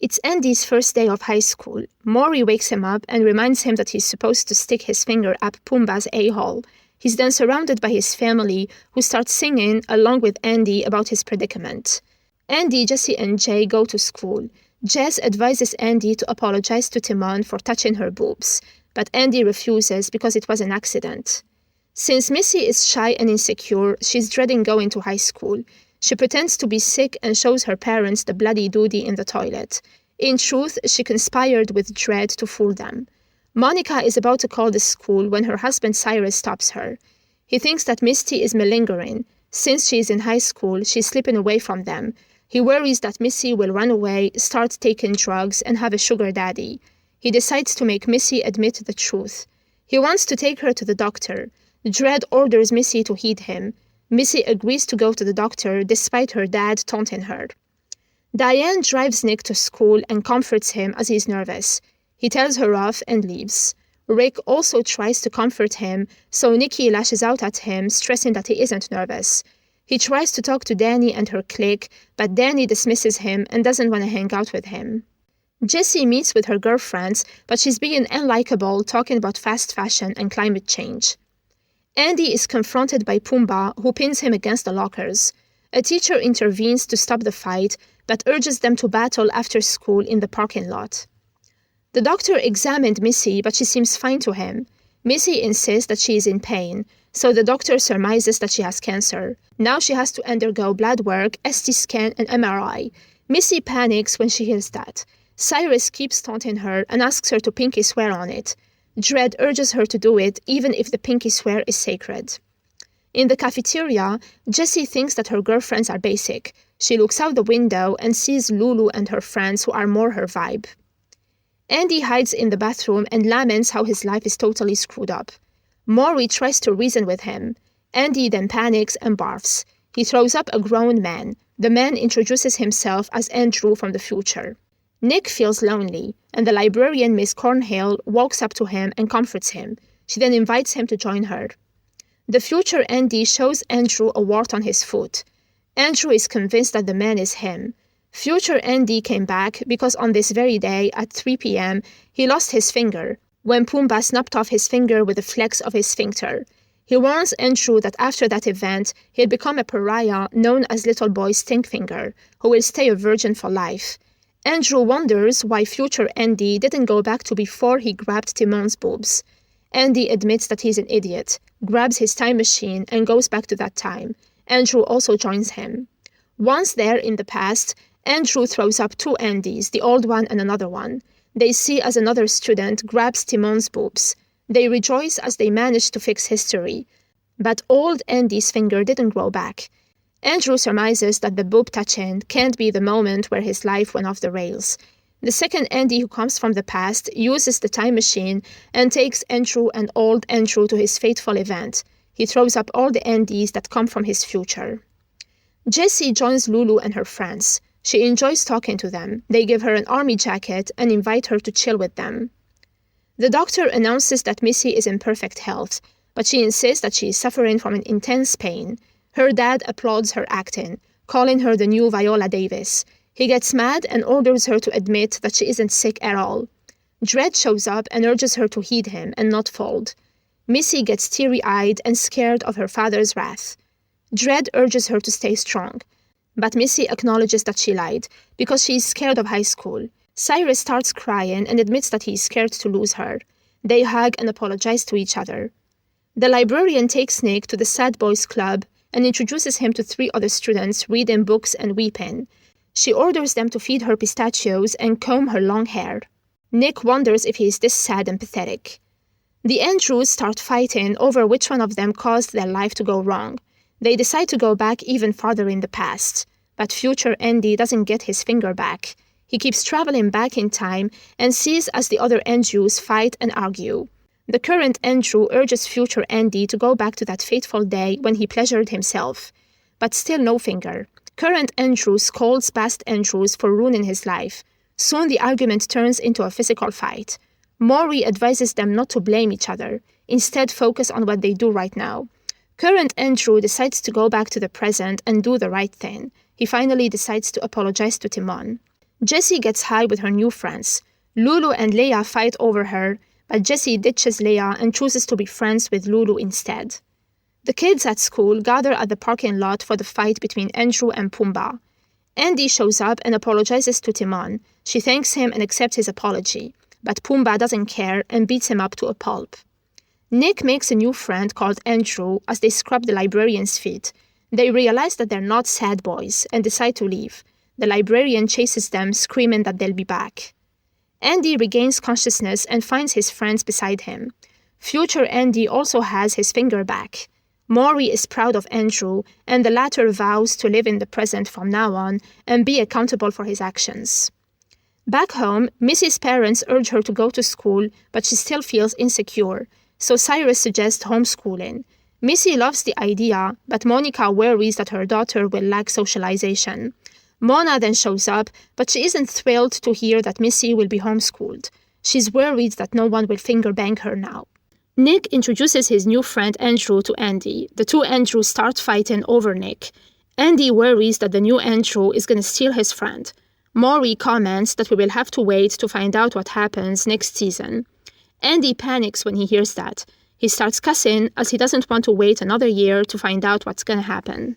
It's Andy's first day of high school. Maury wakes him up and reminds him that he's supposed to stick his finger up Pumbaa's a-hole. He's then surrounded by his family, who start singing along with Andy about his predicament. Andy, Jessie, and Jay go to school. Jess advises Andy to apologize to Timon for touching her boobs, but Andy refuses because it was an accident. Since Missy is shy and insecure, she's dreading going to high school. She pretends to be sick and shows her parents the bloody doody in the toilet. In truth, she conspired with Dredd to fool them. Monica is about to call the school when her husband Cyrus stops her. He thinks that Misty is malingering. Since she is in high school, she's slipping away from them. He worries that Missy will run away, start taking drugs, and have a sugar daddy. He decides to make Missy admit the truth. He wants to take her to the doctor. Dredd orders Missy to heed him. Missy agrees to go to the doctor despite her dad taunting her. Diane drives Nick to school and comforts him as he's nervous. He tells her off and leaves. Rick also tries to comfort him, so Nikki lashes out at him, stressing that he isn't nervous. He tries to talk to Danny and her clique, but Danny dismisses him and doesn't want to hang out with him. Jessie meets with her girlfriends, but she's being unlikable, talking about fast fashion and climate change. Andy is confronted by Pumbaa, who pins him against the lockers. A teacher intervenes to stop the fight, but urges them to battle after school in the parking lot. The doctor examined Missy, but she seems fine to him. Missy insists that she is in pain, so the doctor surmises that she has cancer. Now she has to undergo blood work, ST scan, and MRI. Missy panics when she hears that. Cyrus keeps taunting her and asks her to pinky swear on it. Dredd urges her to do it, even if the pinky swear is sacred. In the cafeteria, Jessie thinks that her girlfriends are basic. She looks out the window and sees Lulu and her friends who are more her vibe. Andy hides in the bathroom and laments how his life is totally screwed up. Maury tries to reason with him. Andy then panics and barfs. He throws up a grown man. The man introduces himself as Andrew from the future. Nick feels lonely, and the librarian Miss Cornhill walks up to him and comforts him. She then invites him to join her. The future Andy shows Andrew a wart on his foot. Andrew is convinced that the man is him. Future Andy came back because on this very day at 3 p.m. he lost his finger, when Pumbaa snapped off his finger with a flex of his sphincter. He warns Andrew that after that event, he'll become a pariah known as Little Boy Stinkfinger, who will stay a virgin for life. Andrew wonders why future Andy didn't go back to before he grabbed Timon's boobs. Andy admits that he's an idiot, grabs his time machine, and goes back to that time. Andrew also joins him. Once there in the past, Andrew throws up two Andys, the old one and another one. They see as another student grabs Timon's boobs. They rejoice as they manage to fix history. But old Andy's finger didn't grow back. Andrew surmises that the boob touching can't be the moment where his life went off the rails. The second Andy, who comes from the past, uses the time machine and takes Andrew and old Andrew to his fateful event. He throws up all the Andys that come from his future. Jessie joins Lulu and her friends. She enjoys talking to them. They give her an army jacket and invite her to chill with them. The doctor announces that Missy is in perfect health, but she insists that she is suffering from an intense pain. Her dad applauds her acting, calling her the new Viola Davis. He gets mad and orders her to admit that she isn't sick at all. Dredd shows up and urges her to heed him and not fold. Missy gets teary-eyed and scared of her father's wrath. Dredd urges her to stay strong. But Missy acknowledges that she lied, because she is scared of high school. Cyrus starts crying and admits that he is scared to lose her. They hug and apologize to each other. The librarian takes Nick to the Sad Boys Club and introduces him to 3 other students reading books and weeping. She orders them to feed her pistachios and comb her long hair. Nick wonders if he is this sad and pathetic. The Andrews start fighting over which one of them caused their life to go wrong. They decide to go back even farther in the past, but future Andy doesn't get his finger back. He keeps traveling back in time and sees as the other Andrews fight and argue. The current Andrew urges future Andy to go back to that fateful day when he pleasured himself. But still no finger. Current Andrew scolds past Andrews for ruining his life. Soon the argument turns into a physical fight. Maury advises them not to blame each other. Instead, focus on what they do right now. Current Andrew decides to go back to the present and do the right thing. He finally decides to apologize to Timon. Jessie gets high with her new friends. Lulu and Leia fight over her, but Jessie ditches Leia and chooses to be friends with Lulu instead. The kids at school gather at the parking lot for the fight between Andrew and Pumbaa. Andy shows up and apologizes to Timon. She thanks him and accepts his apology, but Pumbaa doesn't care and beats him up to a pulp. Nick makes a new friend called Andrew as they scrub the librarian's feet. They realize that they're not sad boys and decide to leave. The librarian chases them, screaming that they'll be back. Andy regains consciousness and finds his friends beside him. Future Andy also has his finger back. Maury is proud of Andrew, and the latter vows to live in the present from now on and be accountable for his actions. Back home, Missy's parents urge her to go to school, but she still feels insecure, so Cyrus suggests homeschooling. Missy loves the idea, but Monica worries that her daughter will lack socialization. Mona then shows up, but she isn't thrilled to hear that Missy will be homeschooled. She's worried that no one will finger bang her now. Nick introduces his new friend Andrew to Andy. The two Andrews start fighting over Nick. Andy worries that the new Andrew is going to steal his friend. Maury comments that we will have to wait to find out what happens next season. Andy panics when he hears that. He starts cussing as he doesn't want to wait another year to find out what's going to happen.